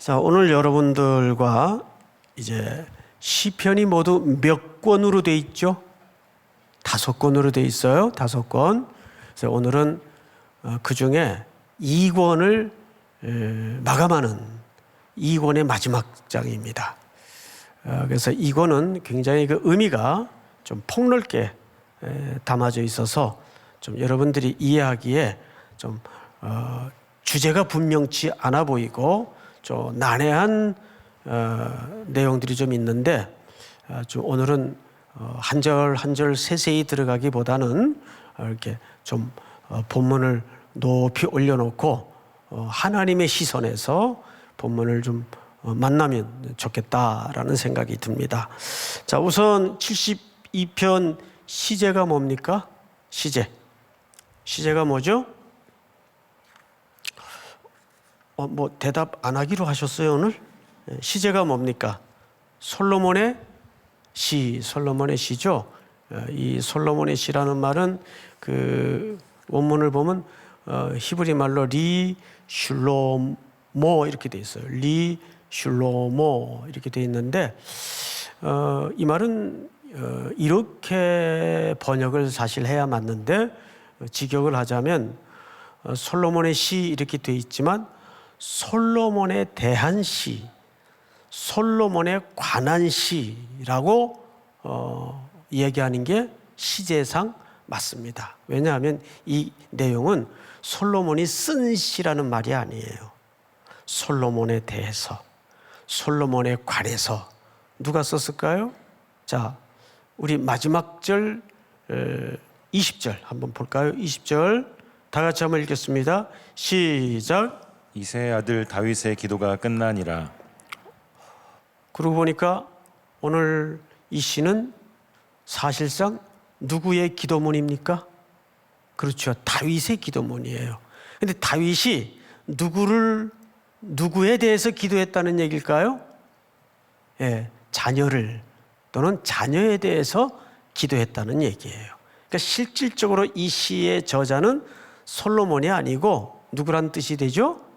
자, 오늘 여러분들과 이제 시편이 모두 몇 권으로 돼 있죠? 5권으로 돼 있어요. 5권. 그래서 오늘은 그 중에 2권을 마감하는 2권의 마지막 장입니다. 그래서 2권은 굉장히 그 의미가 좀 폭넓게 담아져 있어서 좀 여러분들이 이해하기에 좀 주제가 분명치 않아 보이고 좀 난해한 내용들이 좀 있는데 좀 오늘은 한 절 한 절 세세히 들어가기보다는 이렇게 좀 본문을 높이 올려놓고 하나님의 시선에서 본문을 좀 만나면 좋겠다라는 생각이 듭니다. 자, 우선 72편 시제가 뭡니까? 시제가 뭐죠? 뭐 대답 안 하기로 하셨어요 오늘? 시제가 뭡니까? 솔로몬의 시죠. 이 솔로몬의 시라는 말은 그 원문을 보면 히브리 말로 리 슐로모 이렇게 돼 있어요. 리 슐로모 이렇게 돼 있는데 이 말은 이렇게 번역을 사실 해야 맞는데 직역을 하자면 솔로몬의 시 이렇게 돼 있지만 솔로몬에 대한 시, 솔로몬에 관한 시라고 얘기하는 게 시제상 맞습니다. 왜냐하면 이 내용은 솔로몬이 쓴 시라는 말이 아니에요. 솔로몬에 대해서, 솔로몬에 관해서 누가 썼을까요? 자, 우리 마지막 절 20절 한번 볼까요? 20절 다 같이 한번 읽겠습니다. 시작. 이새의 아들 다윗의 기도가 끝나니라. 그러고 보니까 오늘 이 시는 사실상 누구의 기도문입니까? 그렇죠. 다윗의 기도문이에요. 근데 다윗이 누구에 대해서 기도했다는 얘기일까요? 예, 자녀를 또는 자녀에 대해서 기도했다는 얘기예요. 그러니까 실질적으로 이 시의 저자는 솔로몬이 아니고 누구란 뜻이 되죠?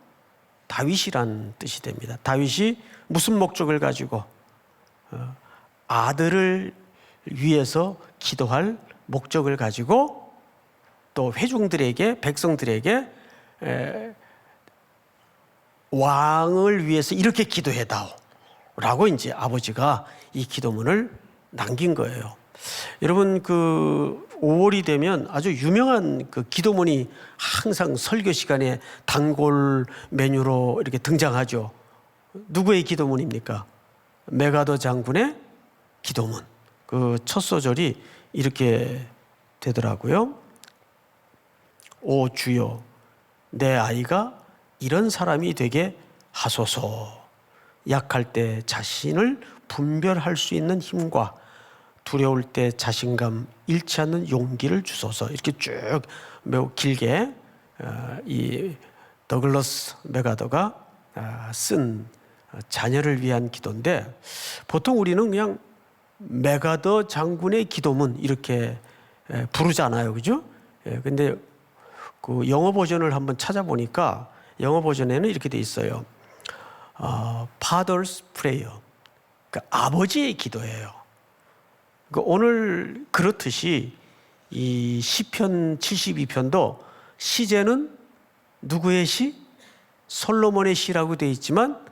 다윗이란 뜻이 됩니다. 다윗이 무슨 목적을 가지고 아들을 위해서 기도할 목적을 가지고 또 회중들에게 백성들에게 왕을 위해서 이렇게 기도해다오 라고 이제 아버지가 이 기도문을 남긴 거예요. 여러분 그 5월이 되면 아주 유명한 그 기도문이 항상 설교 시간에 단골 메뉴로 이렇게 등장하죠. 누구의 기도문입니까? 메가더 장군의 기도문. 그 첫 소절이 이렇게 되더라고요. 오 주여, 내 아이가 이런 사람이 되게 하소서. 약할 때 자신을 분별할 수 있는 힘과 두려울 때 자신감 잃지 않는 용기를 주소서. 이렇게 쭉 매우 길게 이 더글러스 메가더가 쓴 자녀를 위한 기도인데 보통 우리는 그냥 메가더 장군의 기도문 이렇게 부르잖아요, 그죠? 근데 그 영어 버전을 한번 찾아보니까 영어 버전에는 이렇게 돼 있어요. Father's Prayer. 그러니까 아버지의 기도예요. 그러니까 오늘 그렇듯이 이 시편 72편도 시제는 누구의 시? 솔로몬의 시라고 되어 있지만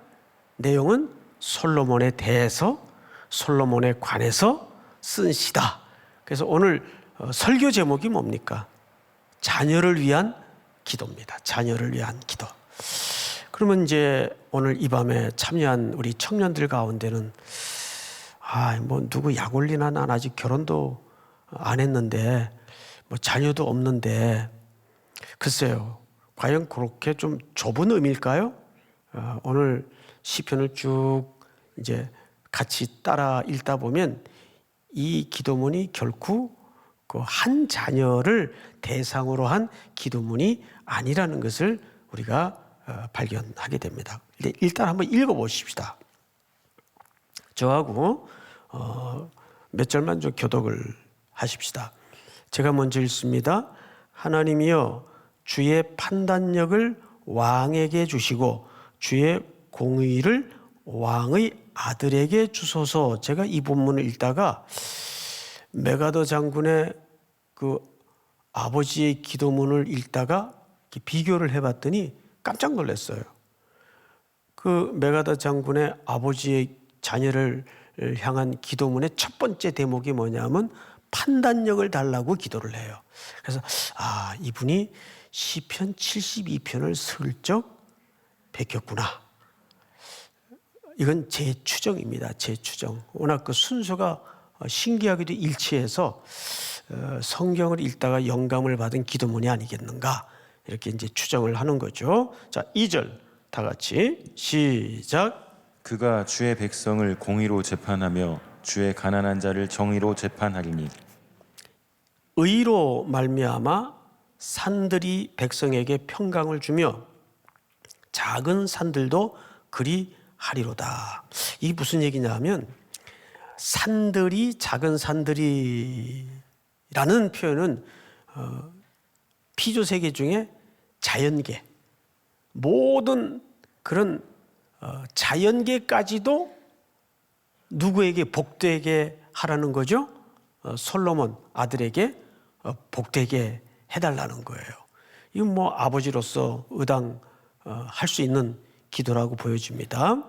내용은 솔로몬에 대해서 솔로몬에 관해서 쓴 시다. 그래서 오늘 설교 제목이 뭡니까? 자녀를 위한 기도입니다. 자녀를 위한 기도. 그러면 이제 오늘 이 밤에 참여한 우리 청년들 가운데는 뭐 누구 약 올리나 난 아직 결혼도 안 했는데 뭐 자녀도 없는데 글쎄요. 과연 그렇게 좀 좁은 의미일까요? 오늘 시편을 쭉 이제 같이 따라 읽다 보면 이 기도문이 결코 그 한 자녀를 대상으로 한 기도문이 아니라는 것을 우리가 발견하게 됩니다. 일단 한번 읽어보십시다. 저하고 몇 절만 좀 교독을 하십시다. 제가 먼저 읽습니다. 하나님이여 주의 판단력을 왕에게 주시고 주의 공의를 왕의 아들에게 주소서. 제가 이 본문을 읽다가 메가더 장군의 그 아버지의 기도문을 읽다가 비교를 해봤더니 깜짝 놀랐어요. 그 메가더 장군의 아버지의 자녀를 향한 기도문의 첫 번째 대목이 뭐냐면 판단력을 달라고 기도를 해요. 그래서 이분이 시편 72편을 슬쩍 베꼈구나. 이건 제 추정입니다. 제 추정. 워낙 그 순서가 신기하게도 일치해서 성경을 읽다가 영감을 받은 기도문이 아니겠는가, 이렇게 이제 추정을 하는 거죠. 자, 2절 다 같이 시작. 그가 주의 백성을 공의로 재판하며 주의 가난한 자를 정의로 재판하리니. 의로 말미암아 산들이 백성에게 평강을 주며 작은 산들도 그리 하리로다. 이게 무슨 얘기냐면, 산들이 작은 산들이라는 표현은 피조세계 중에 자연계, 모든 그런 자연계까지도 누구에게 복되게 하라는 거죠? 솔로몬 아들에게 복되게 해달라는 거예요. 이건 뭐 아버지로서 할 수 있는 기도라고 보여집니다.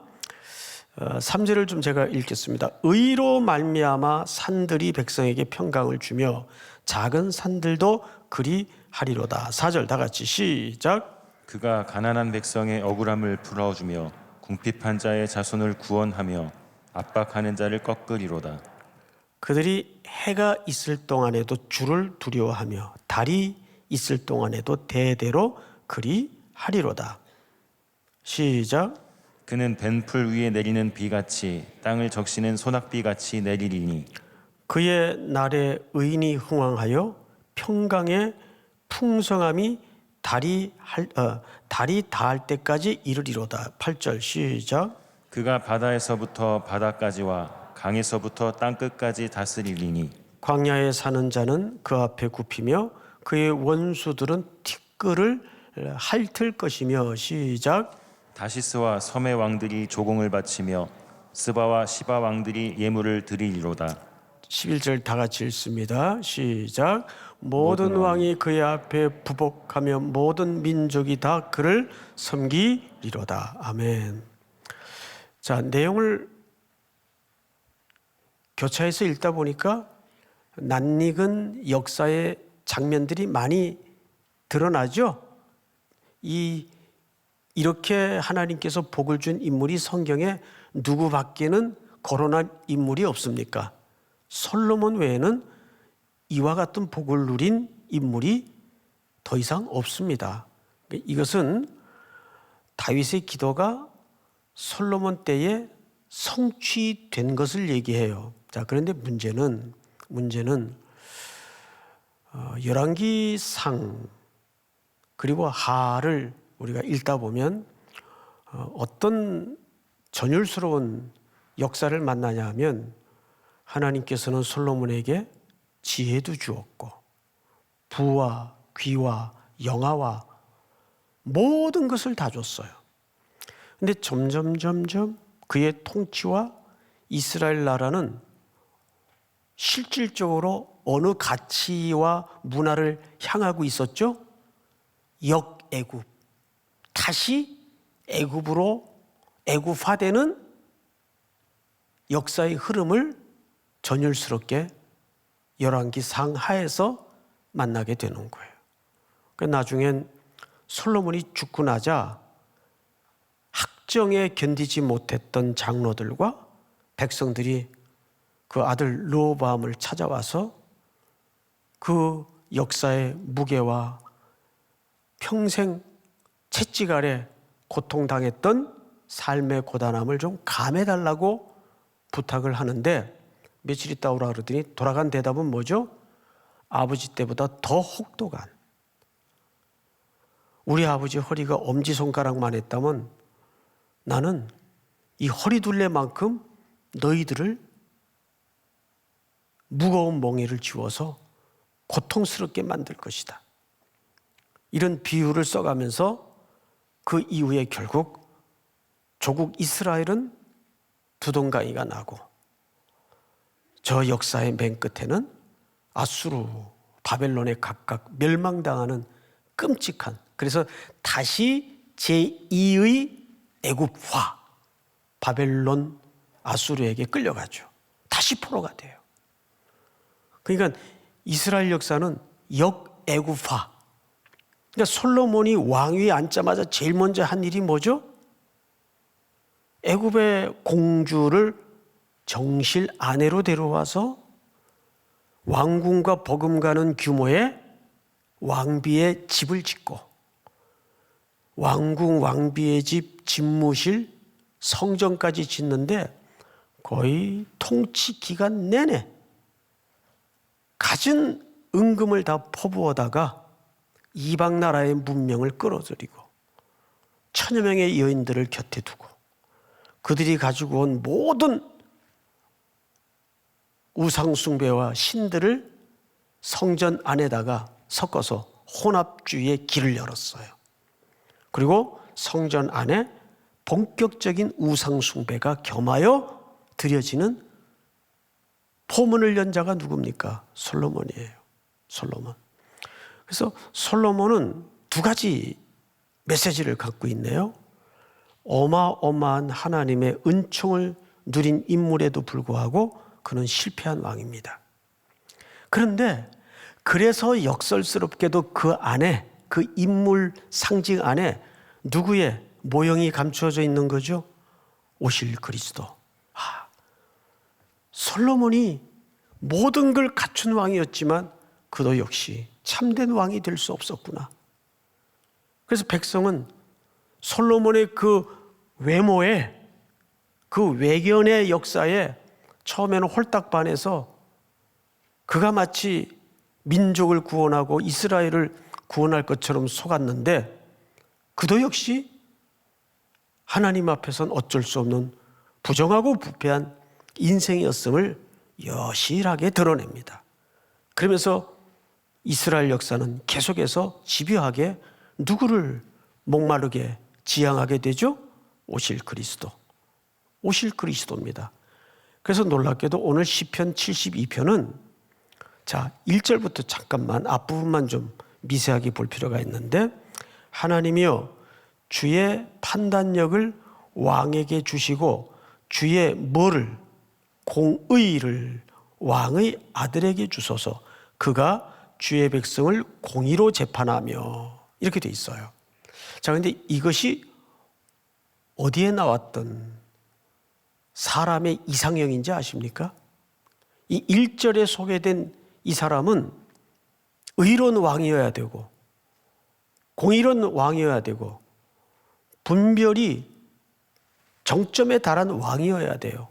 3절을 좀 제가 읽겠습니다. 의로 말미암아 산들이 백성에게 평강을 주며 작은 산들도 그리 하리로다. 4절 다 같이 시작. 그가 가난한 백성의 억울함을 풀어주며 궁핍한 자의 자손을 구원하며 압박하는 자를 꺾으리로다. 그들이 해가 있을 동안에도 주를 두려워하며 달이 있을 동안에도 대대로 그리 하리로다. 시작. 그는 벤풀 위에 내리는 비같이 땅을 적시는 소낙비같이 내리리니. 그의 날에 의인이 흥왕하여 평강의 풍성함이 달이 닿을 때까지 이르리로다. 8절 시작. 그가 바다에서부터 바다까지와 강에서부터 땅끝까지 다스리리니. 광야에 사는 자는 그 앞에 굽히며 그의 원수들은 티끌을 핥을 것이며. 시작. 다시스와 섬의 왕들이 조공을 바치며 스바와 시바 왕들이 예물을 드리리로다. 11절 다 같이 읽습니다. 시작. 모든 왕이 그의 앞에 부복하며 모든 민족이 다 그를 섬기리로다. 아멘. 자, 내용을 교차해서 읽다 보니까 낯익은 역사의 장면들이 많이 드러나죠. 이렇게 하나님께서 복을 준 인물이 성경에 누구밖에는 거론한 인물이 없습니까? 솔로몬 외에는 이와 같은 복을 누린 인물이 더 이상 없습니다. 이것은 다윗의 기도가 솔로몬 때에 성취된 것을 얘기해요. 자, 그런데 문제는 열왕기상 그리고 하를 우리가 읽다 보면 어떤 전율스러운 역사를 만나냐 하면, 하나님께서는 솔로몬에게 지혜도 주었고 부와 귀와 영화와 모든 것을 다 줬어요. 근데 점점 그의 통치와 이스라엘 나라는 실질적으로 어느 가치와 문화를 향하고 있었죠? 역애굽, 다시 애굽화되는 역사의 흐름을 전율스럽게 열왕기 상하에서 만나게 되는 거예요. 나중엔 솔로몬이 죽고 나자 학정에 견디지 못했던 장로들과 백성들이 그 아들 르호보암을 찾아와서 그 역사의 무게와 평생 채찍 아래 고통당했던 삶의 고단함을 좀 감해달라고 부탁을 하는데, 며칠 있다 오라 그러더니 돌아간 대답은 뭐죠? 아버지 때보다 더 혹독한, 우리 아버지 허리가 엄지손가락만 했다면 나는 이 허리둘레만큼 너희들을 무거운 멍에를 지워서 고통스럽게 만들 것이다. 이런 비유를 써가면서 그 이후에 결국 조국 이스라엘은 두동강이가 나고 저 역사의 맨 끝에는 아수르, 바벨론에 각각 멸망당하는 끔찍한, 그래서 다시 제2의 애굽화, 바벨론, 아수르에게 끌려가죠. 다시 포로가 돼요. 그러니까 이스라엘 역사는 역애굽화. 그러니까 솔로몬이 왕위에 앉자마자 제일 먼저 한 일이 뭐죠? 애굽의 공주를 정실 아내로 데려와서 왕궁과 버금가는 규모의 왕비의 집을 짓고, 왕궁 왕비의 집, 집무실, 성전까지 짓는데 거의 통치 기간 내내 갖은 은금을 다 퍼부어다가 이방 나라의 문명을 끌어들이고 1000여 명의 여인들을 곁에 두고 그들이 가지고 온 모든 우상숭배와 신들을 성전 안에다가 섞어서 혼합주의의 길을 열었어요. 그리고 성전 안에 본격적인 우상숭배가 겸하여 드려지는 포문을 연 자가 누굽니까? 솔로몬이에요. 솔로몬. 그래서 솔로몬은 두 가지 메시지를 갖고 있네요. 어마어마한 하나님의 은총을 누린 인물에도 불구하고 그는 실패한 왕입니다. 그런데 그래서 역설스럽게도 그 안에, 그 인물 상징 안에 누구의 모형이 감추어져 있는 거죠? 오실 그리스도. 솔로몬이 모든 걸 갖춘 왕이었지만 그도 역시 참된 왕이 될 수 없었구나. 그래서 백성은 솔로몬의 그 외모에, 그 외견의 역사에 처음에는 홀딱 반해서 그가 마치 민족을 구원하고 이스라엘을 구원할 것처럼 속았는데 그도 역시 하나님 앞에선 어쩔 수 없는 부정하고 부패한 인생이었음을 여실하게 드러냅니다. 그러면서 이스라엘 역사는 계속해서 집요하게 누구를 목마르게 지향하게 되죠? 오실 그리스도. 오실 그리스도입니다. 그래서 놀랍게도 오늘 시편 72편은 자, 1절부터 잠깐만 앞부분만 좀 미세하게 볼 필요가 있는데 하나님이여 주의 판단력을 왕에게 주시고 주의 뭐를 공의를 왕의 아들에게 주소서. 그가 주의 백성을 공의로 재판하며 이렇게 돼 있어요. 자, 그런데 이것이 어디에 나왔던 사람의 이상형인지 아십니까? 이 1절에 소개된 이 사람은 의로운 왕이어야 되고 공의로운 왕이어야 되고 분별이 정점에 달한 왕이어야 돼요.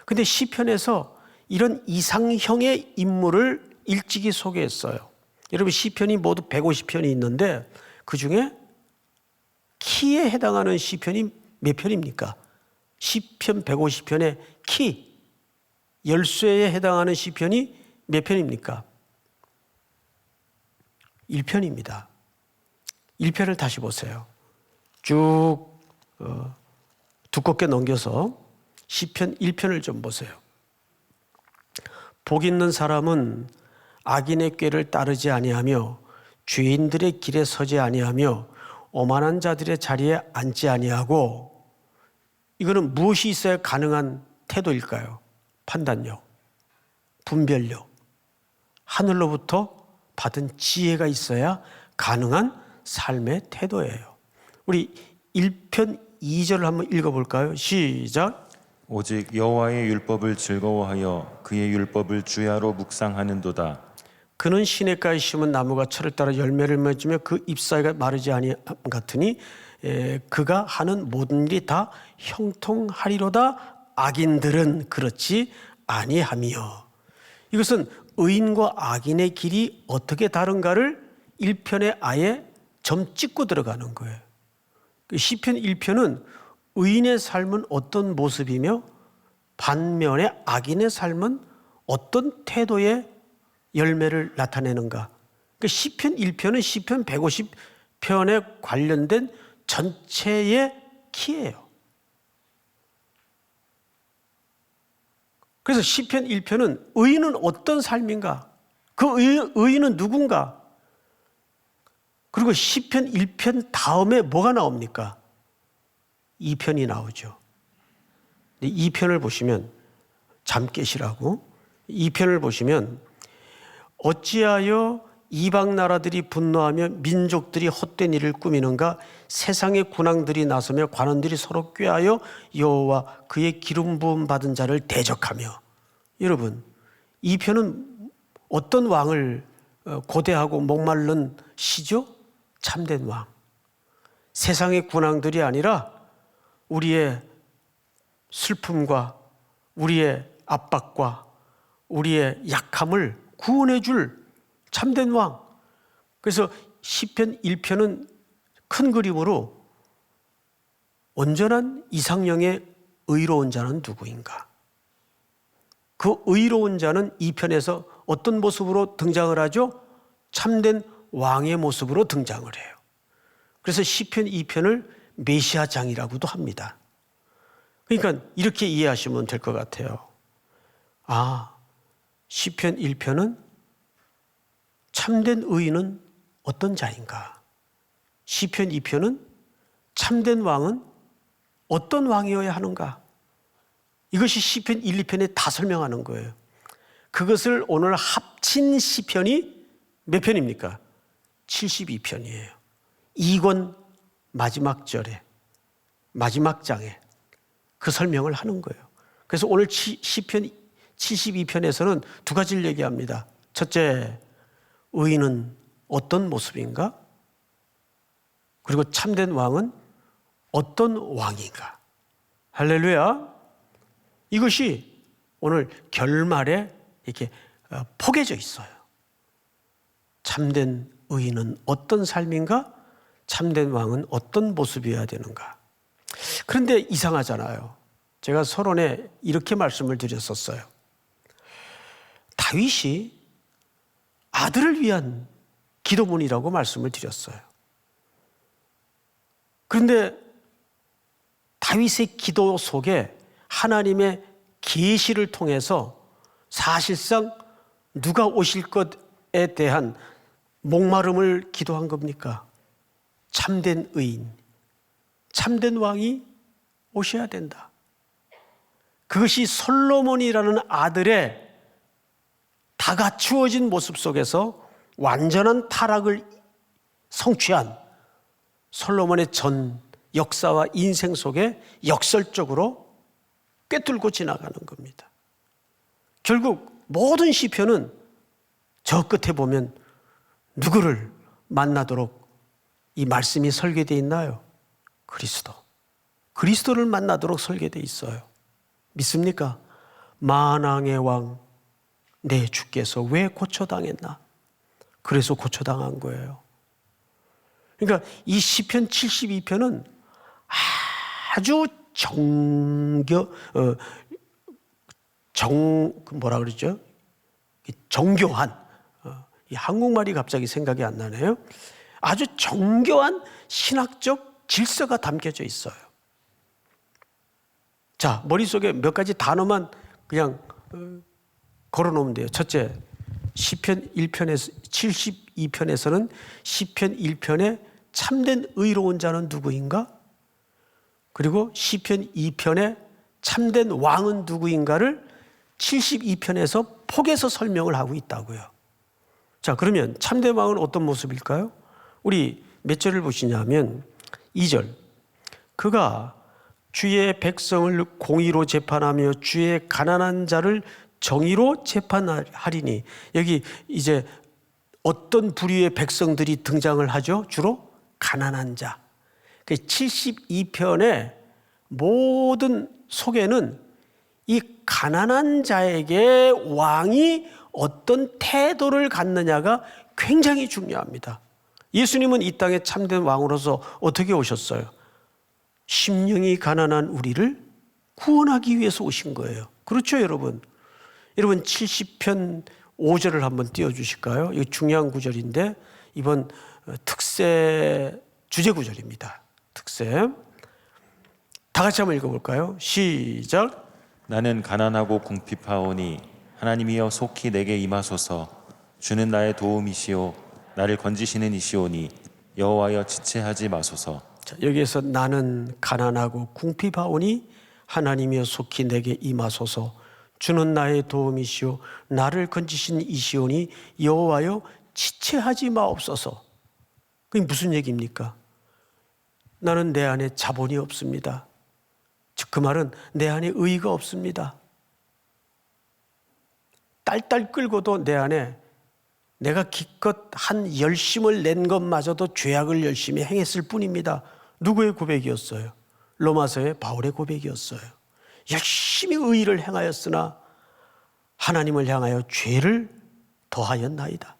근데 시편에서 이런 이상형의 인물을 일찍이 소개했어요. 여러분 시편이 모두 150편이 있는데 그중에 키에 해당하는 시편이 몇 편입니까? 시편 150편의 키, 열쇠에 해당하는 시편이 몇 편입니까? 1편입니다. 1편을 다시 보세요. 쭉 두껍게 넘겨서 시편 1편을 좀 보세요. 복 있는 사람은 악인의 꾀를 따르지 아니하며 죄인들의 길에 서지 아니하며 오만한 자들의 자리에 앉지 아니하고. 이거는 무엇이 있어야 가능한 태도일까요? 판단력, 분별력, 하늘로부터 받은 지혜가 있어야 가능한 삶의 태도예요. 우리 1편 2절을 한번 읽어볼까요? 시작. 오직 여호와의 율법을 즐거워하여 그의 율법을 주야로 묵상하는도다. 그는 시냇가에 심은 나무가 철을 따라 열매를 맺으며 그 잎사이가 마르지 아니함 같으니 그가 하는 모든 일이 다 형통하리로다. 악인들은 그렇지 아니하며. 이것은 의인과 악인의 길이 어떻게 다른가를 1편에 아예 점 찍고 들어가는 거예요. 시편 1편은 의인의 삶은 어떤 모습이며 반면에 악인의 삶은 어떤 태도의 열매를 나타내는가. 시편 1편은 시편 150편에 관련된 전체의 키예요. 그래서 시편 1편은 의인은 어떤 삶인가? 그 의인은 누군가? 그리고 시편 1편 다음에 뭐가 나옵니까? 2편이 나오죠. 2편을 보시면 잠 깨시라고 2편을 보시면 어찌하여 이방 나라들이 분노하며 민족들이 헛된 일을 꾸미는가? 세상의 군왕들이 나서며 관원들이 서로 꾀하여 여호와 그의 기름 부음 받은 자를 대적하며. 여러분, 이 편은 어떤 왕을 고대하고 목마른 시죠? 참된 왕. 세상의 군왕들이 아니라 우리의 슬픔과 우리의 압박과 우리의 약함을 구원해 줄 참된 왕. 그래서 시편 1편은 큰 그림으로 온전한 이상형의 의로운 자는 누구인가? 그 의로운 자는 2편에서 어떤 모습으로 등장을 하죠? 참된 왕의 모습으로 등장을 해요. 그래서 시편 2편을 메시아장이라고도 합니다. 그러니까 이렇게 이해하시면 될 것 같아요. 시편 1편은 참된 의인은 어떤 자인가? 시편 2편은 참된 왕은 어떤 왕이어야 하는가? 이것이 시편 1, 2편에 다 설명하는 거예요. 그것을 오늘 합친 시편이 몇 편입니까? 72편이에요. 2권 마지막 절에, 마지막 장에 그 설명을 하는 거예요. 그래서 오늘 시편 72편에서는 두 가지를 얘기합니다. 첫째, 의인은 어떤 모습인가? 그리고 참된 왕은 어떤 왕인가? 할렐루야. 이것이 오늘 결말에 이렇게 포개져 있어요. 참된 의인은 어떤 삶인가? 참된 왕은 어떤 모습이어야 되는가? 그런데 이상하잖아요. 제가 서론에 이렇게 말씀을 드렸었어요. 다윗이 아들을 위한 기도문이라고 말씀을 드렸어요. 그런데 다윗의 기도 속에 하나님의 계시를 통해서 사실상 누가 오실 것에 대한 목마름을 기도한 겁니까? 참된 의인, 참된 왕이 오셔야 된다. 그것이 솔로몬이라는 아들의 다 갖추어진 모습 속에서 완전한 타락을 성취한 솔로몬의 전 역사와 인생 속에 역설적으로 꿰뚫고 지나가는 겁니다. 결국 모든 시편은 저 끝에 보면 누구를 만나도록 이 말씀이 설계되어 있나요? 그리스도를 만나도록 설계되어 있어요. 믿습니까? 만왕의 왕 내 주께서 왜 고초당했나? 그래서 고초당한 거예요. 그러니까 이 시편 72편은 아주 뭐라 그러죠? 정교한, 이 한국말이 갑자기 생각이 안 나네요. 아주 정교한 신학적 질서가 담겨져 있어요. 자, 머릿속에 몇 가지 단어만 그냥 걸어놓으면 돼요. 첫째, 시편 1편에서 72편에서는 시편 1편에 참된 의로운 자는 누구인가? 그리고 시편 2편에 참된 왕은 누구인가를 72편에서 폭에서 설명을 하고 있다고요. 자, 그러면 참된 왕은 어떤 모습일까요? 우리 몇 절을 보시냐면 2절. 그가 주의 백성을 공의로 재판하며 주의 가난한 자를 정의로 재판하리니. 여기 이제 어떤 부류의 백성들이 등장을 하죠? 주로 가난한 자. 72편의 모든 소개는 이 가난한 자에게 왕이 어떤 태도를 갖느냐가 굉장히 중요합니다. 예수님은 이 땅에 참된 왕으로서 어떻게 오셨어요? 심령이 가난한 우리를 구원하기 위해서 오신 거예요. 그렇죠, 여러분? 여러분 70편 5절을 한번 띄워주실까요? 이거 중요한 구절인데 이번 특세 주제 구절입니다. 특세. 다 같이 한번 읽어볼까요? 시작. 나는 가난하고 궁핍하오니 하나님이여 속히 내게 임하소서. 주는 나의 도움이시오 나를 건지시는 이시오니 여호와여 지체하지 마소서. 자, 여기에서 나는 가난하고 궁핍하오니 하나님이여 속히 내게 임하소서. 주는 나의 도움이시오 나를 건지신 이시오니 여호와여 지체하지 마옵소서. 그게 무슨 얘기입니까? 나는 내 안에 자본이 없습니다. 즉 그 말은 내 안에 의의가 없습니다. 딸딸 끌고도 내 안에 내가 기껏 한 열심을 낸 것마저도 죄악을 열심히 행했을 뿐입니다. 누구의 고백이었어요? 로마서의 바울의 고백이었어요. 열심히 의의를 행하였으나 하나님을 향하여 죄를 더하였나이다.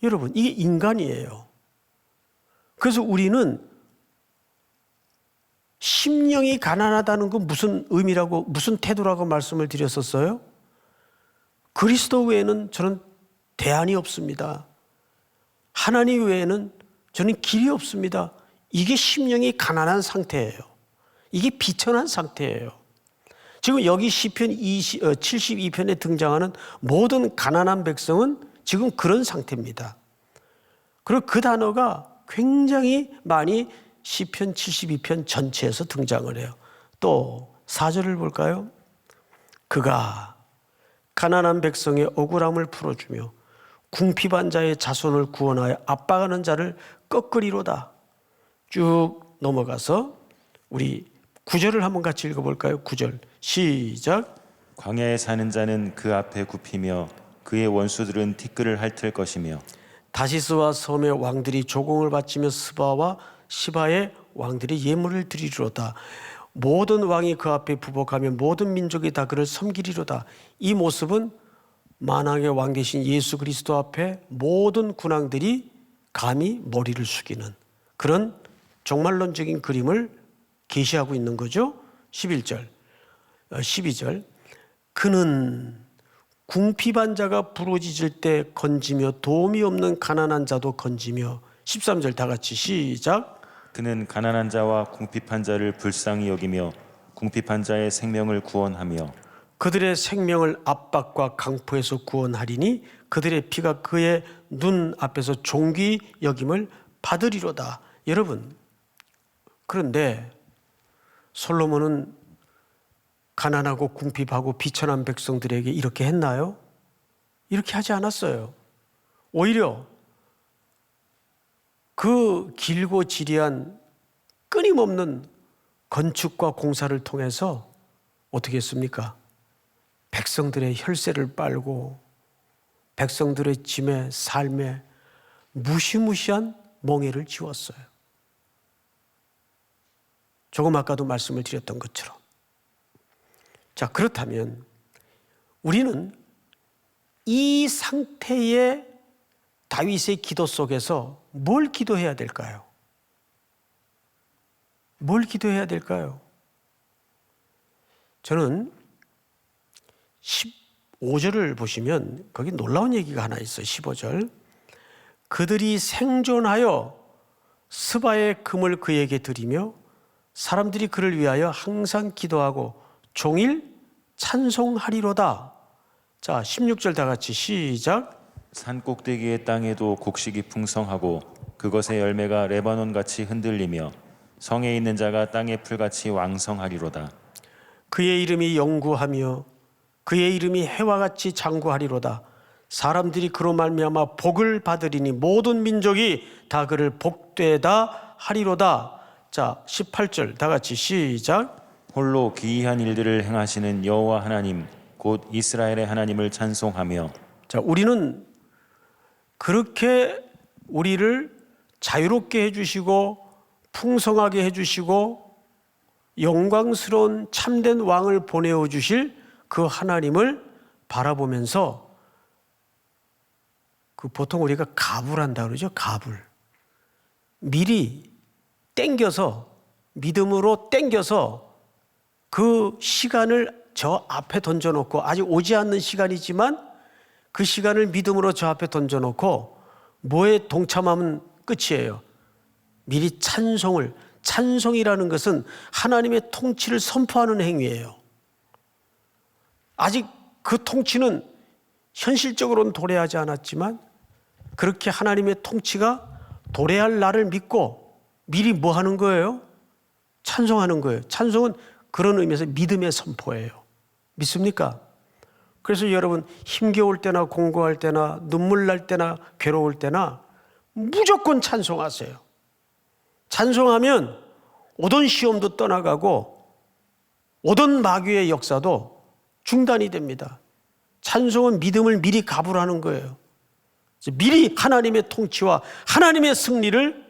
여러분, 이게 인간이에요. 그래서 우리는 심령이 가난하다는 건 무슨 의미라고, 무슨 태도라고 말씀을 드렸었어요? 그리스도 외에는 저는 대안이 없습니다. 하나님 외에는 저는 길이 없습니다. 이게 심령이 가난한 상태예요. 이게 비천한 상태예요. 지금 여기 시편 72편에 등장하는 모든 가난한 백성은 지금 그런 상태입니다. 그리고 그 단어가 굉장히 많이 시편 72편 전체에서 등장을 해요. 또 4절을 볼까요? 그가 가난한 백성의 억울함을 풀어주며 궁핍한 자의 자손을 구원하여 압박하는 자를 꺾으리로다. 쭉 넘어가서 우리 9절을 한번 같이 읽어볼까요? 9절 시작. 광야에 사는 자는 그 앞에 굽히며 그의 원수들은 티끌을 핥을 것이며 다시스와 섬의 왕들이 조공을 바치며 스바와 시바의 왕들이 예물을 드리리로다. 모든 왕이 그 앞에 부복하며 모든 민족이 다 그를 섬기리로다. 이 모습은 만왕의 왕 되신 예수 그리스도 앞에 모든 군왕들이 감히 머리를 숙이는 그런 종말론적인 그림을 계시하고 있는 거죠. 11절, 12절. 그는 궁핍한 자가 부르짖을 때 건지며 도움이 없는 가난한 자도 건지며 13절 다 같이 시작. 그는 가난한 자와 궁핍한 자를 불쌍히 여기며 궁핍한 자의 생명을 구원하며 그들의 생명을 압박과 강포에서 구원하리니 그들의 피가 그의 눈 앞에서 존귀 여김을 받으리로다. 여러분, 그런데 솔로몬은 가난하고 궁핍하고 비천한 백성들에게 이렇게 했나요? 이렇게 하지 않았어요. 오히려 그 길고 지리한 끊임없는 건축과 공사를 통해서 어떻게 했습니까? 백성들의 혈세를 빨고 백성들의 짐의 삶에 무시무시한 멍해를 지웠어요. 조금 아까도 말씀을 드렸던 것처럼. 자, 그렇다면 우리는 이 상태의 다윗의 기도 속에서 뭘 기도해야 될까요? 뭘 기도해야 될까요? 저는 15절을 보시면 거기 놀라운 얘기가 하나 있어요. 15절. 그들이 생존하여 스바의 금을 그에게 드리며 사람들이 그를 위하여 항상 기도하고 종일 찬송하리로다. 자, 16절 다 같이 시작. 산 꼭대기의 땅에도 곡식이 풍성하고 그것의 열매가 레바논같이 흔들리며 성에 있는 자가 땅의 풀같이 왕성하리로다. 그의 이름이 영구하며 그의 이름이 해와 같이 장구하리로다. 사람들이 그로 말미암아 복을 받으리니 모든 민족이 다 그를 복되다 하리로다. 자, 18절 다 같이 시작. 홀로 기이한 일들을 행하시는 여호와 하나님 곧 이스라엘의 하나님을 찬송하며. 자, 우리는 그렇게 우리를 자유롭게 해주시고 풍성하게 해주시고 영광스러운 참된 왕을 보내어 주실 그 하나님을 바라보면서 그 보통 우리가 가불한다 그러죠. 가불. 미리 땡겨서 믿음으로 땡겨서 그 시간을 저 앞에 던져놓고 아직 오지 않는 시간이지만 그 시간을 믿음으로 저 앞에 던져놓고 뭐에 동참하면 끝이에요. 미리 찬송이라는 것은 하나님의 통치를 선포하는 행위예요. 아직 그 통치는 현실적으로는 도래하지 않았지만 그렇게 하나님의 통치가 도래할 날을 믿고 미리 뭐 하는 거예요? 찬송하는 거예요. 찬송은 그런 의미에서 믿음의 선포예요. 믿습니까? 그래서 여러분 힘겨울 때나 공고할 때나 눈물 날 때나 괴로울 때나 무조건 찬송하세요. 찬송하면 오던 시험도 떠나가고 오던 마귀의 역사도 중단이 됩니다. 찬송은 믿음을 미리 가불하는 거예요. 미리 하나님의 통치와 하나님의 승리를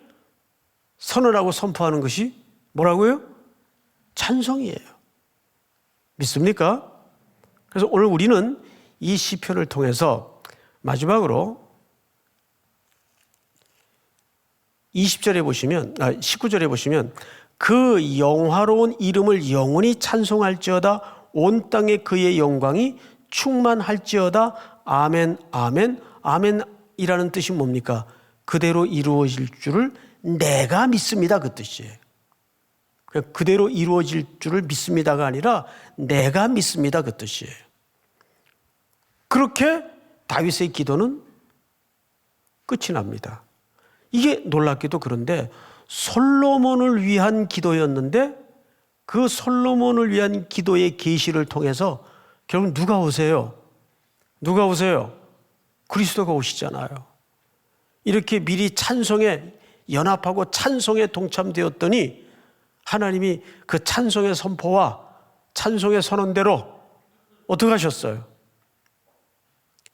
선언하고 선포하는 것이 뭐라고요? 찬송이에요. 믿습니까? 그래서 오늘 우리는 이 시편을 통해서 마지막으로 20절에 보시면, 19절에 보시면 그 영화로운 이름을 영원히 찬송할지어다 온 땅에 그의 영광이 충만할지어다 아멘 아멘. 아멘이라는 뜻이 뭡니까? 그대로 이루어질 줄을 내가 믿습니다, 그 뜻이에요. 그대로 이루어질 줄을 믿습니다가 아니라 내가 믿습니다, 그 뜻이에요. 그렇게 다윗의 기도는 끝이 납니다. 이게 놀랍게도 그런데 솔로몬을 위한 기도였는데 그 솔로몬을 위한 기도의 계시를 통해서 결국 누가 오세요? 누가 오세요? 그리스도가 오시잖아요. 이렇게 미리 찬송에 연합하고 찬송에 동참되었더니 하나님이 그 찬송의 선포와 찬송의 선언대로 어떻게 하셨어요?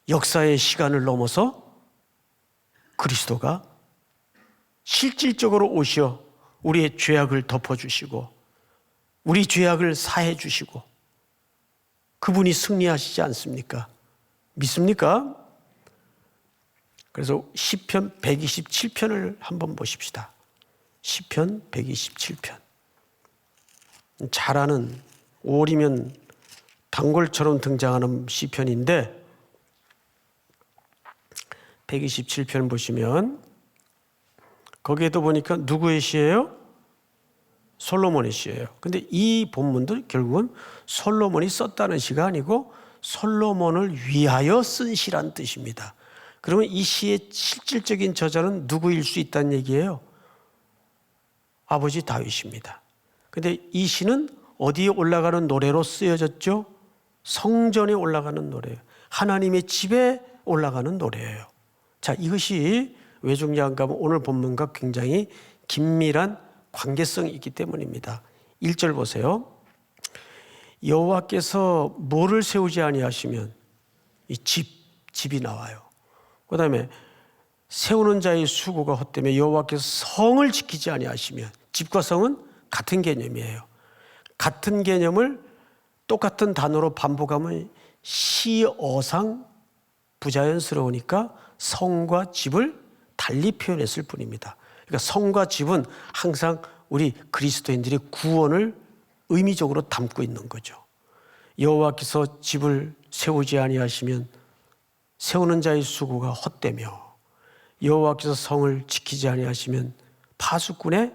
역사의 시간을 넘어서 그리스도가 실질적으로 오셔 우리의 죄악을 덮어주시고 우리 죄악을 사해 주시고 그분이 승리하시지 않습니까? 믿습니까? 그래서 시편 127편을 한번 보십시다. 시편 127편. 잘 아는 5월이면 단골처럼 등장하는 시편인데 127편 보시면 거기에도 보니까 누구의 시예요? 솔로몬의 시예요. 근데 이 본문도 결국은 솔로몬이 썼다는 시가 아니고 솔로몬을 위하여 쓴 시란 뜻입니다. 그러면 이 시의 실질적인 저자는 누구일 수 있다는 얘기예요? 아버지 다윗입니다. 근데 이 시는 어디에 올라가는 노래로 쓰여졌죠? 성전에 올라가는 노래예요. 하나님의 집에 올라가는 노래예요. 자, 이것이 왜 중요한가 하면 오늘 본문과 굉장히 긴밀한 관계성이 있기 때문입니다. 1절 보세요. 여호와께서 뭐를 세우지 아니하시면 이 집이 나와요. 그 다음에 세우는 자의 수고가 헛되며 여호와께서 성을 지키지 아니하시면 집과 성은 같은 개념이에요. 같은 개념을 똑같은 단어로 반복하면 시어상 부자연스러우니까 성과 집을 달리 표현했을 뿐입니다. 그러니까 성과 집은 항상 우리 그리스도인들의 구원을 의미적으로 담고 있는 거죠. 여호와께서 집을 세우지 아니하시면 세우는 자의 수고가 헛되며 여호와께서 성을 지키지 아니하시면 파수꾼의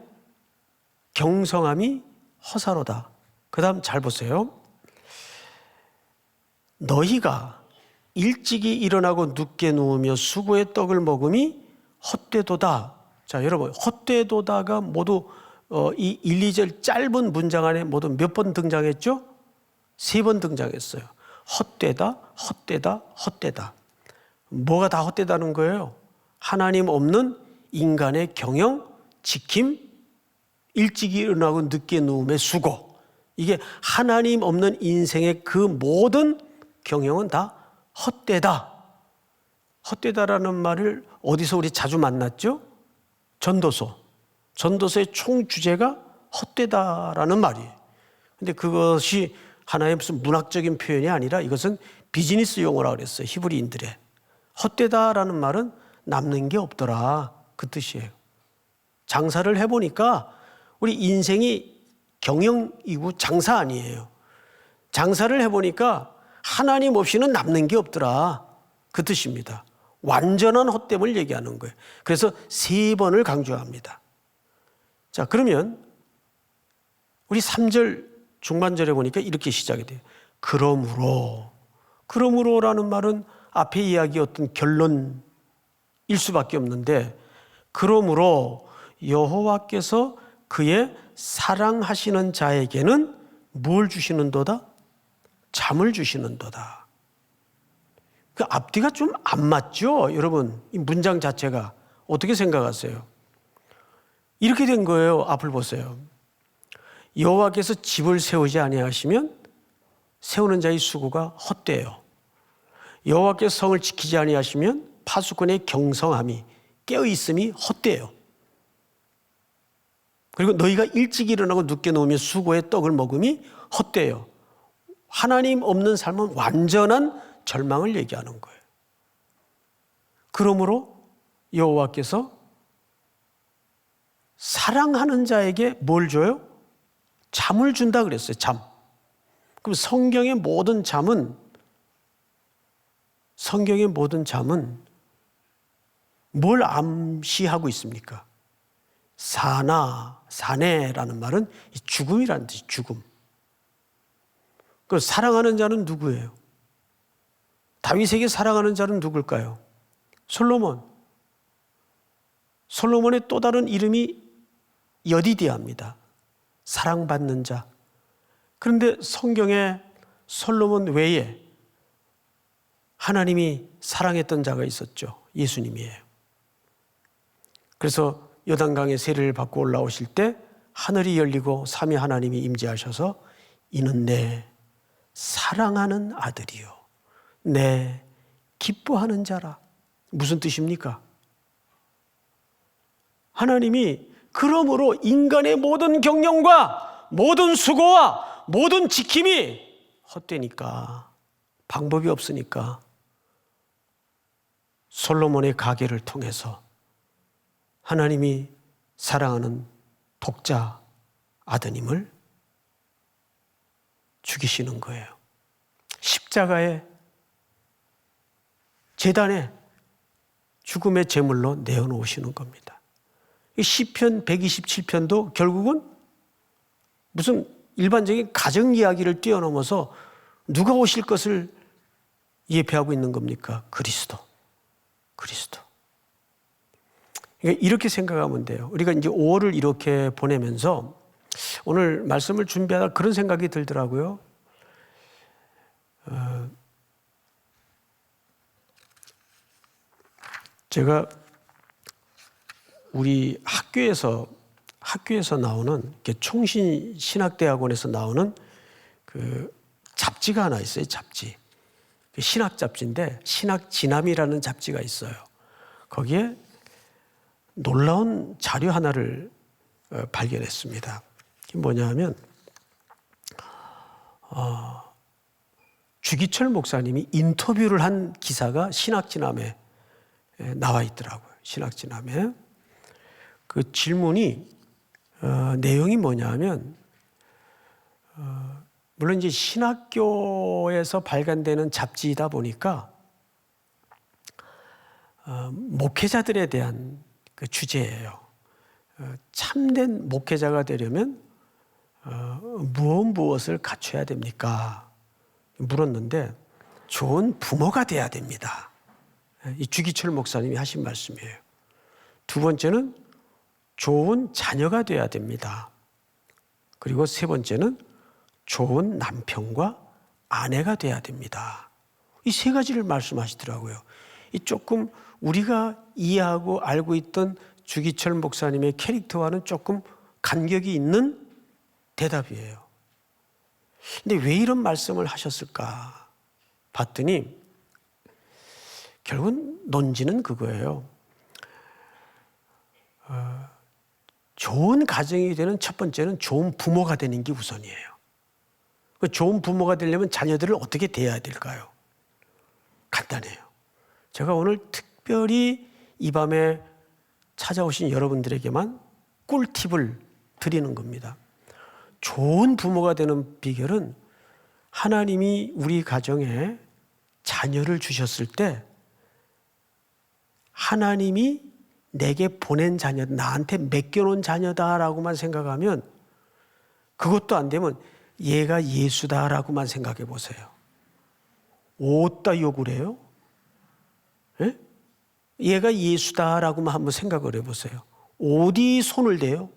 경성함이 허사로다. 그 다음 잘 보세요. 너희가 일찍이 일어나고 늦게 누우며 수고의 떡을 먹음이 헛되도다. 자, 여러분 헛되도다가 모두 이 1, 2절 짧은 문장 안에 모두 몇 번 등장했죠? 3번 등장했어요. 헛되다, 헛되다, 헛되다. 뭐가 다 헛되다는 거예요? 하나님 없는 인간의 경영, 지킴, 일찍이 일어나고 늦게 누움의 수고. 이게 하나님 없는 인생의 그 모든 경영은 다 헛되다. 헛되다라는 말을 어디서 우리 자주 만났죠? 전도서. 전도서의 총 주제가 헛되다라는 말이에요. 근데 그것이 하나의 무슨 문학적인 표현이 아니라 이것은 비즈니스 용어라고 그랬어요. 히브리인들의. 헛되다라는 말은 남는 게 없더라. 그 뜻이에요. 장사를 해보니까 우리 인생이 경영이고 장사 아니에요. 장사를 해보니까 하나님 없이는 남는 게 없더라. 그 뜻입니다. 완전한 헛됨을 얘기하는 거예요. 그래서 3번을 강조합니다. 자, 그러면 우리 3절 중반절에 보니까 이렇게 시작이 돼요. 그러므로라는 말은 앞에 이야기했던 결론일 수밖에 없는데, 그러므로 여호와께서 그의 사랑하시는 자에게는 뭘 주시는도다? 잠을 주시는도다. 그 앞뒤가 좀 안 맞죠? 여러분, 이 문장 자체가 어떻게 생각하세요? 이렇게 된 거예요. 앞을 보세요. 여호와께서 집을 세우지 아니하시면 세우는 자의 수고가 헛되요. 여호와께서 성을 지키지 아니하시면 파수꾼의 경성함이 깨어있음이 헛되요. 그리고 너희가 일찍 일어나고 늦게 누우며 수고의 떡을 먹음이 헛되요. 하나님 없는 삶은 완전한 절망을 얘기하는 거예요. 그러므로 여호와께서 사랑하는 자에게 뭘 줘요? 잠을 준다 그랬어요. 잠. 그럼 성경의 모든 잠은 뭘 암시하고 있습니까? 사내라는 말은 죽음이라는 뜻이 죽음. 그 사랑하는 자는 누구예요? 다윗에게 사랑하는 자는 누굴까요? 솔로몬의 또 다른 이름이 여디디아입니다. 사랑받는 자. 그런데 성경에 솔로몬 외에 하나님이 사랑했던 자가 있었죠. 예수님이에요. 그래서 요단강의 세례를 받고 올라오실 때 하늘이 열리고 삼위 하나님이 임재하셔서 이는 내 사랑하는 아들이요 내 기뻐하는 자라. 무슨 뜻입니까? 하나님이 그러므로 인간의 모든 경영과 모든 수고와 모든 지킴이 헛되니까, 방법이 없으니까 솔로몬의 가계를 통해서 하나님이 사랑하는 독자 아드님을 죽이시는 거예요. 십자가의 제단에 죽음의 제물로 내어놓으시는 겁니다. 이 시편 127편도 결국은 무슨 일반적인 가정 이야기를 뛰어넘어서 누가 오실 것을 예표하고 있는 겁니까? 그리스도. 그러니까 이렇게 생각하면 돼요. 우리가 이제 5월을 이렇게 보내면서 오늘 말씀을 준비하다 그런 생각이 들더라고요. 제가 우리 학교에서 나오는 총신신학대학원에서 나오는 그 잡지가 하나 있어요. 잡지. 신학 잡지인데 신학진암이라는 잡지가 있어요. 거기에 놀라운 자료 하나를 발견했습니다. 그게 뭐냐면 주기철 목사님이 인터뷰를 한 기사가 신학진암에 나와 있더라고요. 신학진암에. 그 질문이 내용이 뭐냐면 물론 이제 신학교에서 발간되는 잡지이다 보니까 목회자들에 대한 그 주제예요. 참된 목회자가 되려면 무엇을 갖춰야 됩니까? 물었는데 좋은 부모가 돼야 됩니다. 이 주기철 목사님이 하신 말씀이에요. 두 번째는 좋은 자녀가 돼야 됩니다. 그리고 세 번째는 좋은 남편과 아내가 돼야 됩니다. 이 세 가지를 말씀하시더라고요. 이 조금 우리가 이해하고 알고 있던 주기철 목사님의 캐릭터와는 조금 간격이 있는 대답이에요. 근데 왜 이런 말씀을 하셨을까 봤더니 결국은 논지는 그거예요. 좋은 가정이 되는 첫 번째는 좋은 부모가 되는 게 우선이에요. 좋은 부모가 되려면 자녀들을 어떻게 대해야 될까요? 간단해요. 제가 오늘 특별히 이 밤에 찾아오신 여러분들에게만 꿀팁을 드리는 겁니다. 좋은 부모가 되는 비결은 하나님이 우리 가정에 자녀를 주셨을 때 하나님이 내게 보낸 자녀, 나한테 맡겨놓은 자녀다라고만 생각하면, 그것도 안 되면 얘가 예수다라고만 생각해 보세요. 어디다 욕을 해요? 예? 얘가 예수다라고만 한번 생각을 해보세요. 어디 손을 대요?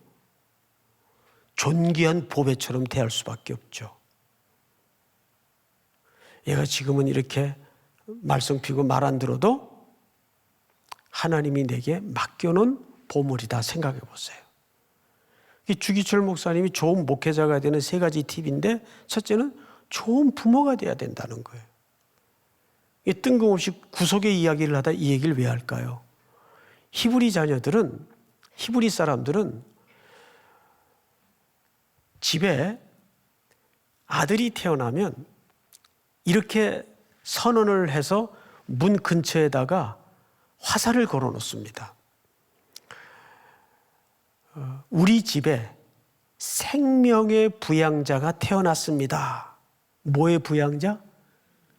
존귀한 보배처럼 대할 수밖에 없죠. 얘가 지금은 이렇게 말썽 피고 말 안 들어도 하나님이 내게 맡겨놓은 보물이다 생각해 보세요. 주기철 목사님이 좋은 목회자가 되는 3가지 팁인데, 첫째는 좋은 부모가 돼야 된다는 거예요. 뜬금없이 구속의 이야기를 하다 이 얘기를 왜 할까요? 히브리 사람들은 집에 아들이 태어나면 이렇게 선언을 해서 문 근처에다가 화살을 걸어 놓습니다. 우리 집에 생명의 부양자가 태어났습니다. 뭐의 부양자?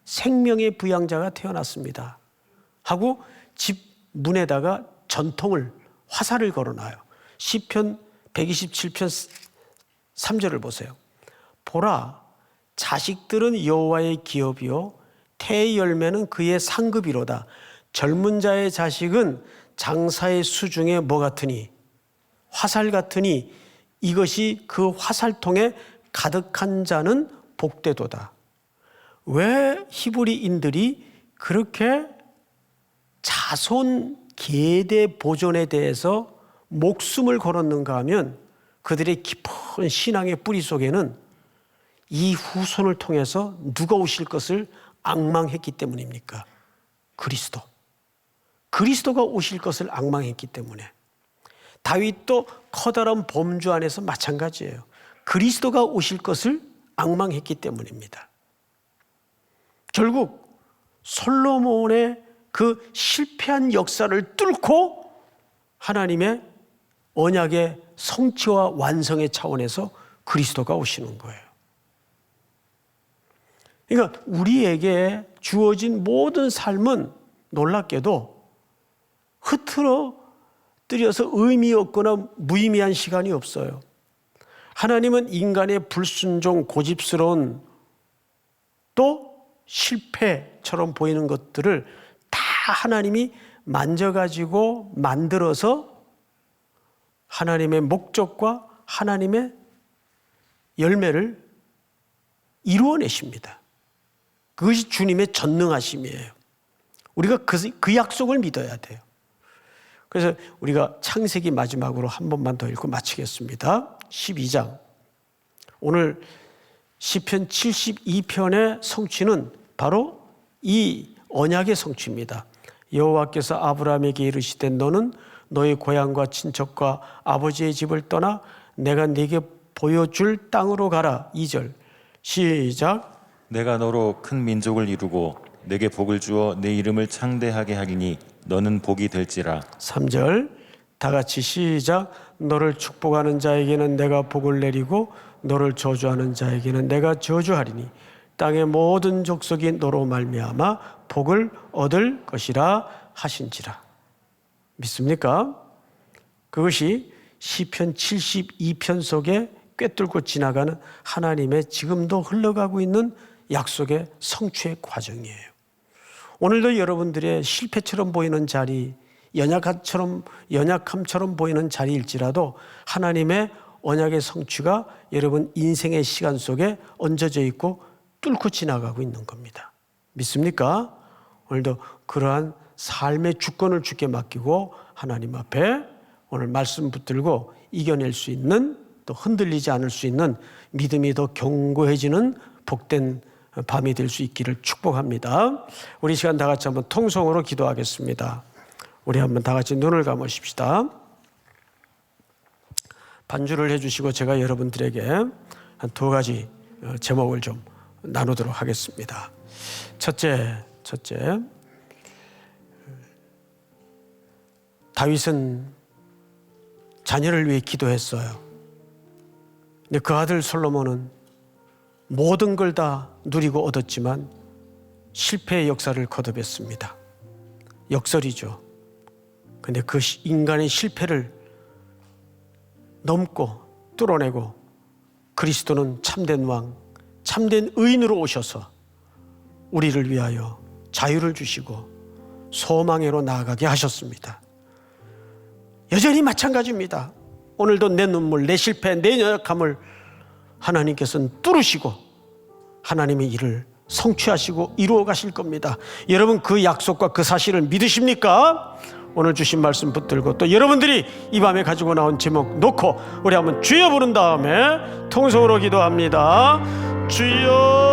생명의 부양자가 태어났습니다. 하고 집 문에다가 전통을, 화살을 걸어놔요. 시편 127편 3절을 보세요. 보라, 자식들은 여호와의 기업이요 태의 열매는 그의 상급이로다. 젊은 자의 자식은 장사의 수중에 뭐 같으니? 화살 같으니 이것이 그 화살통에 가득한 자는 복되도다. 왜 히브리인들이 그렇게 자손 계대 보존에 대해서 목숨을 걸었는가 하면 그들의 깊은 신앙의 뿌리 속에는 이 후손을 통해서 누가 오실 것을 앙망했기 때문입니까? 그리스도가 오실 것을 앙망했기 때문에. 다윗도 커다란 범주 안에서 마찬가지예요. 그리스도가 오실 것을 앙망했기 때문입니다. 결국 솔로몬의 그 실패한 역사를 뚫고 하나님의 언약의 성취와 완성의 차원에서 그리스도가 오시는 거예요. 그러니까 우리에게 주어진 모든 삶은 놀랍게도 흐트러뜨려서 의미 없거나 무의미한 시간이 없어요. 하나님은 인간의 불순종, 고집스러운 또 실패처럼 보이는 것들을 다 하나님이 만져가지고 만들어서 하나님의 목적과 하나님의 열매를 이루어내십니다. 그것이 주님의 전능하심이에요. 우리가 그 약속을 믿어야 돼요. 그래서 우리가 창세기 마지막으로 한 번만 더 읽고 마치겠습니다. 12장. 오늘 시편 72편의 성취는 바로 이 언약의 성취입니다. 여호와께서 아브라함에게 이르시되 너는 너의 고향과 친척과 아버지의 집을 떠나 내가 네게 보여줄 땅으로 가라. 2절 시작. 내가 너로 큰 민족을 이루고 내게 복을 주어 내 이름을 창대하게 하리니 너는 복이 될지라. 3절 다 같이 시작. 너를 축복하는 자에게는 내가 복을 내리고 너를 저주하는 자에게는 내가 저주하리니 땅의 모든 족속이 너로 말미암아 복을 얻을 것이라 하신지라. 믿습니까? 그것이 시편 72편 속에 꿰뚫고 지나가는 하나님의 지금도 흘러가고 있는 약속의 성취의 과정이에요. 오늘도 여러분들의 실패처럼 보이는 자리, 연약함처럼 보이는 자리일지라도 하나님의 언약의 성취가 여러분 인생의 시간 속에 얹어져 있고 뚫고 지나가고 있는 겁니다. 믿습니까? 오늘도 그러한 삶의 주권을 주께 맡기고 하나님 앞에 오늘 말씀 붙들고 이겨낼 수 있는, 또 흔들리지 않을 수 있는 믿음이 더 견고해지는 복된 밤이 될 수 있기를 축복합니다. 우리 시간 다 같이 한번 통성으로 기도하겠습니다. 우리 한번 다 같이 눈을 감으십시다. 반주를 해주시고 제가 여러분들에게 한 2가지 제목을 좀 나누도록 하겠습니다. 첫째, 다윗은 자녀를 위해 기도했어요. 근데 그 아들 솔로몬은 모든 걸 다 누리고 얻었지만 실패의 역사를 거듭했습니다. 역설이죠. 근데 그 인간의 실패를 넘고 뚫어내고 그리스도는 참된 왕, 참된 의인으로 오셔서 우리를 위하여 자유를 주시고 소망으로 나아가게 하셨습니다. 여전히 마찬가지입니다. 오늘도 내 눈물, 내 실패, 내 연약함을 하나님께서는 뚫으시고 하나님의 일을 성취하시고 이루어 가실 겁니다. 여러분 그 약속과 그 사실을 믿으십니까? 오늘 주신 말씀 붙들고 또 여러분들이 이 밤에 가지고 나온 제목 놓고 우리 한번 주여 부른 다음에 통성으로 기도합니다. 주여